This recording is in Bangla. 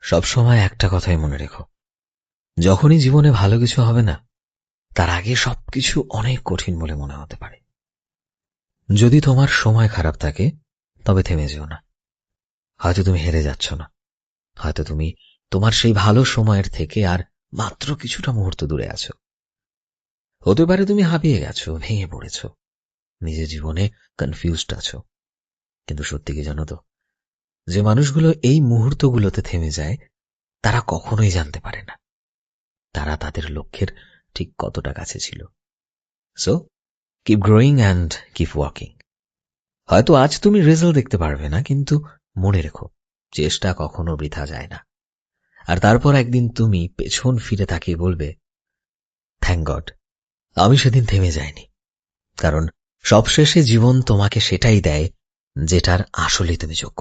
সবসময় একটা কথাই মনে রেখো, যখনই জীবনে ভালো কিছু হবে না, তার আগে সবকিছু অনেক কঠিন বলে মনে হতে পারে। যদি তোমার সময় খারাপ থাকে, তবে থেমে যেও না। হয়তো তুমি হেরে যাচ্ছ না, হয়তো তুমি তোমার সেই ভালো সময়ের থেকে আর মাত্র কিছুটা মুহূর্ত দূরে আছো। হতে পারে তুমি হাঁপিয়ে গেছো, ভেঙে পড়েছো, নিজের জীবনে কনফিউজড আছো। কিন্তু সত্যি কি জানো তো, যে মানুষগুলো এই মুহূর্তগুলোতে থেমে যায়, তারা কখনোই জানতে পারে না তারা তাদের লক্ষ্যের ঠিক কতটা কাছে ছিল। So keep growing and keep walking. হয়তো আজ তুমি রেজাল্ট দেখতে পারবে না, কিন্তু মনে রেখো, চেষ্টা কখনো বৃথা যায় না। আর তারপর একদিন তুমি পেছন ফিরে তাকিয়ে বলবে, থ্যাংক গড আমি সেদিন থেমে যাইনি। কারণ সবশেষে জীবন তোমাকে সেটাই দেয় যেটার আসলেই তুমি যোগ্য।